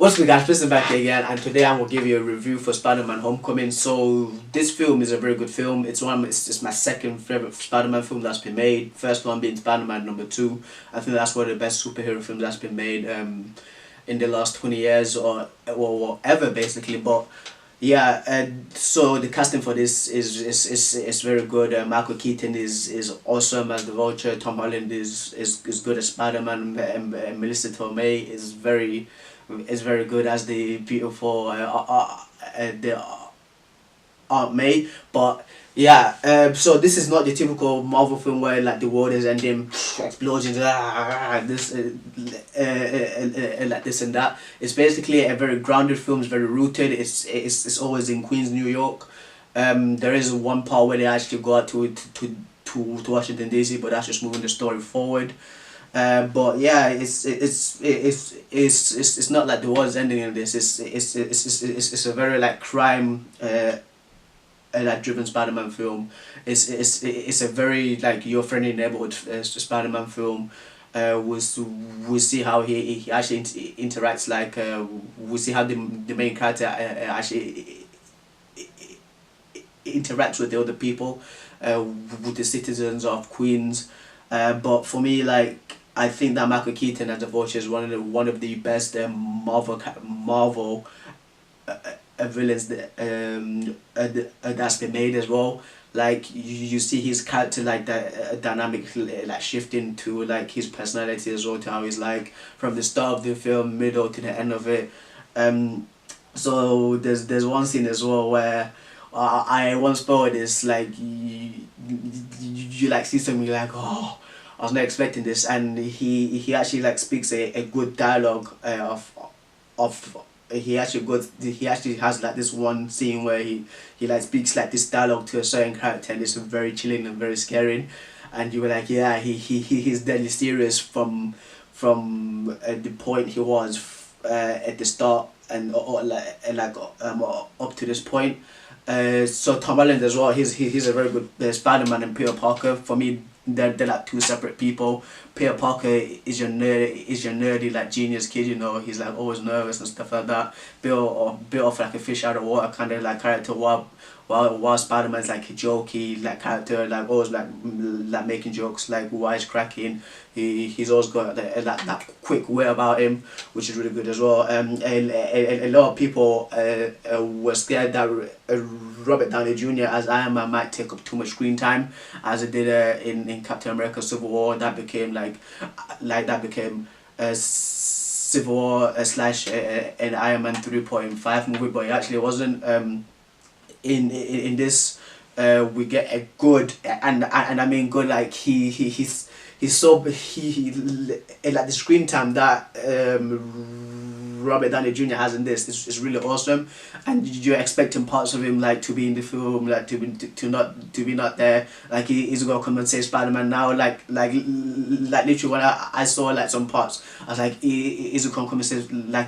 What's good, guys? Listen back here again, and today I'm gonna give you a review for Spider-Man: Homecoming. So this film is a very good film. It's my second favorite Spider-Man film that's been made. First one being Spider-Man number two. I think that's one of the best superhero films that's been made in the last 20 years or ever basically. But yeah, so the casting for this is very good. Michael Keaton is awesome as the Vulture. Tom Holland is good as Spider-Man. Melissa Tomei is very good as the beautiful the Aunt May. But yeah, so this is not the typical Marvel film where like the world is ending, explosions, this like this and that. It's basically a very grounded film. It's very rooted. It's always in Queens, New York. There is one part where they actually go out to Washington DC, but that's just moving the story forward. But yeah, it's not like the world's ending in this. It's a very like crime like driven Spider-Man film. It's a very like your friendly neighborhood Spider-Man film. We see how he actually interacts, like we see how the main character actually interacts with the other people, with the citizens of Queens. But for me, like, I think that Michael Keaton as the Vulture is one of the best Marvel villains that's been made as well. Like you see his character like that dynamic like shifting to like his personality as well, to how he's like from the start of the film, middle to the end of it. So there's one scene as well where I once spoiled this, like you like see something like, oh, I was not expecting this, and he actually like speaks a good dialogue of he actually has like this one scene where he like speaks like this dialogue to a certain character, and it's very chilling and very scary, and you were like, yeah, he's deadly serious from the point he was at the start and up to this point. So Tom Holland as well, he's a very good Spider-Man, and Peter Parker, for me, they're like two separate people. Peter Parker is your nerdy like genius kid, you know, he's like always nervous and stuff like that. Built off like a fish out of water kind of like character, while Spider-Man's like a jokey like character, like always like making jokes, like wisecracking. He's always got that quick way about him, which is really good as well. A lot of people were scared that Robert Downey Jr. as Iron Man might take up too much screen time, as it did in Captain America Civil War. That became Civil War slash an Iron Man 3.5 movie, but it actually wasn't. In this, we get a good, and I mean good, like he's so like the screen time that Robert Downey Jr. has in this is really awesome, and you're expecting parts of him like to be in the film, like to be not there. Like he's gonna come and save Spider-Man now. Like literally when I saw like some parts, I was like, is it gonna come and save, like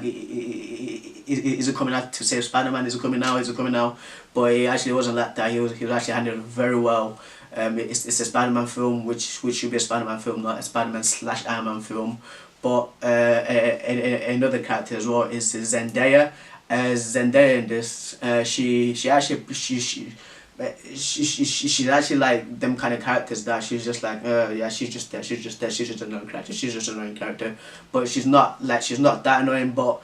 is it coming out to save Spider-Man? Is it coming now? Is it coming now? But it actually wasn't like that. He was actually handled very well. It's a Spider-Man film, which should be a Spider-Man film, not a Spider-Man slash Iron Man film. But another character as well is Zendaya. Zendaya in this, she's actually like them kind of characters that she's just like, yeah, she's just there, she's just another character, she's just an annoying character. But she's not that annoying. But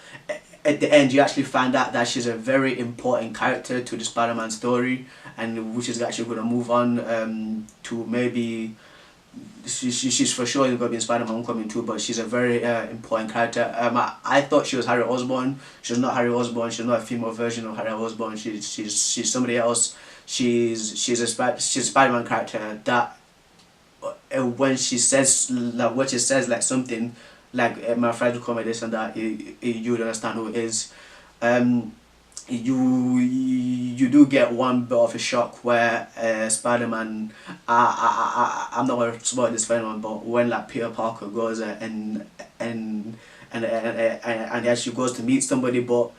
at the end, you actually find out that she's a very important character to the Spider-Man story, and which is actually going to move on to maybe she's for sure going to be in Spider-Man Homecoming too. But she's a very important character. I thought she was Harry Osborn. She's not Harry Osborn. She's not a female version of Harry Osborn. She's somebody else. She's a Spider-Man character that when she says like something like, my friend will call me this and that, you would understand who it is. You do get one bit of a shock where Spider-Man, I'm not going to spoil this for anyone, but when like Peter Parker goes and he actually goes to meet somebody, but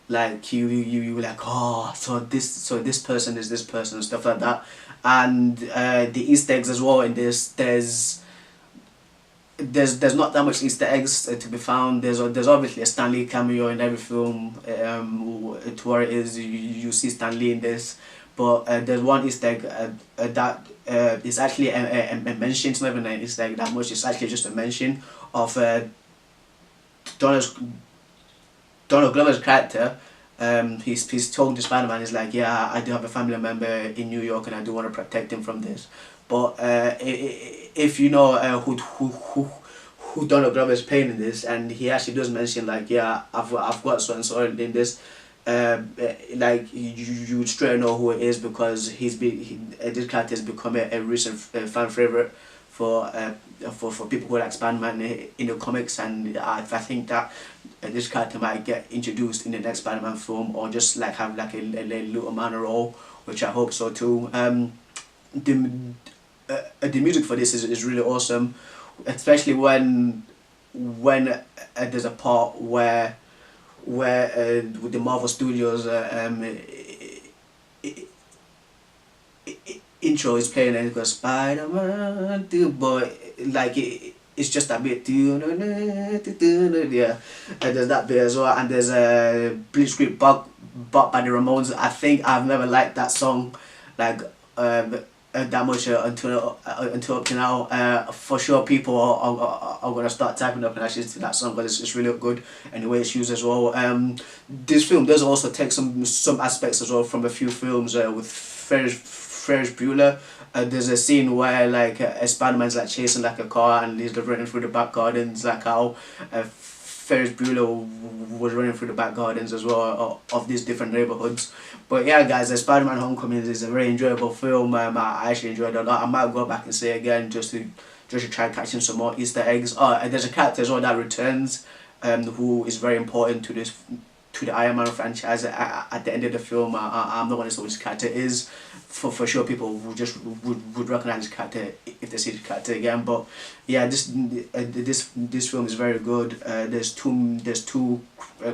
like you like, oh, so this person is this person and stuff like that. And the Easter eggs as well in this, there's not that much Easter eggs to be found. There's obviously a Stan Lee cameo in every film. To where it is you see Stan Lee in this, but there's one Easter egg that is actually a mention. It's not even an Easter egg that much. It's actually just a mention of Donald Donald Glover's character. He's talking to Spider-Man. He's like, yeah, I do have a family member in New York, and I do want to protect him from this. But if you know who Donald Glover is playing in this, and he actually does mention like, yeah, I've got so and so in this, like you would straight know who it is, because this character has become a recent fan favorite for people who like Spider-Man in the comics, and I think that this character might get introduced in the next Spider-Man film, or just like have like a little minor role, which I hope so too. The music for this is really awesome, especially when there's a part where with the Marvel Studios intro is playing, and it goes Spider-Man, but like it's just a bit, yeah, and there's that bit as well, and there's a Blitzkrieg Bop by the Ramones. I think I've never liked that song like that much until up to now. For sure people are gonna start typing up and actually listen to that song, because it's really good, and the way it's used as well. This film does also take some aspects as well from a few films with Ferris Bueller. There's a scene where like Spider-Man's like chasing like a car, and he's like running through the back gardens, like how Ferris Bueller was running through the back gardens as well of these different neighborhoods. But yeah, guys, Spider-Man Homecoming is a very enjoyable film. I actually enjoyed it a lot. I might go back and say it again just to try catching some more Easter eggs. And there's a character as well that returns, who is very important to the Iron Man franchise. At the end of the film, I'm not going to say which this character is. For sure, people would recognize this character if they see the character again. But yeah, this film is very good. There's two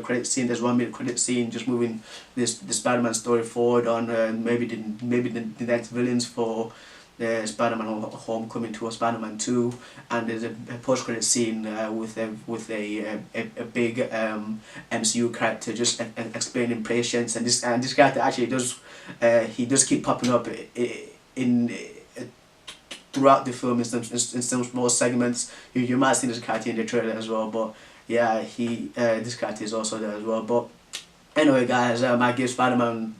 credit scenes. There's 1 minute credit scene just moving the Spider-Man story forward on maybe the next villains for Spider-Man Homecoming 2 or Spider-Man 2, and there's a post-credit scene with a big MCU character just explaining patience, and this character actually does keep popping up in throughout the film in some small segments. You might have seen this character in the trailer as well, but yeah, this character is also there as well. But anyway, guys, I give Spider-Man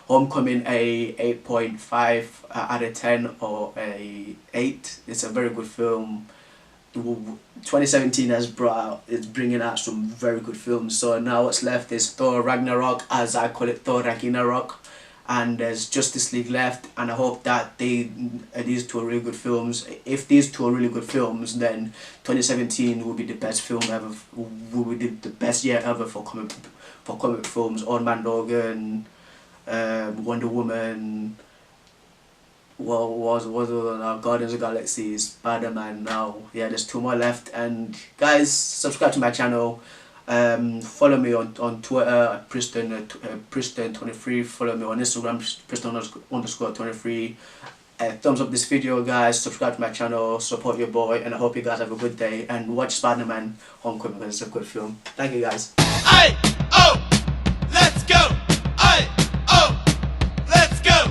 Homecoming a 8.5 out of 10, or a 8. It's a very good film. 2017 is bringing out some very good films. So now what's left is Thor Ragnarok, as I call it, Thor Ragnarok, and there's Justice League left. And I hope that these two are really good films. If these two are really good films, then 2017 will be the best film ever. Will be the best year ever for comic films. Old Man Logan, Wonder Woman, what was Guardians of the Galaxy, Spider-Man now. Yeah, there's 2 more left. And guys, subscribe to my channel. Follow me on Twitter, Priston23. Follow me on Instagram, Priston_23. Thumbs up this video, guys. Subscribe to my channel. Support your boy, and I hope you guys have a good day. And watch Spider-Man Homecoming, because it's a good film. Thank you, guys. Hey!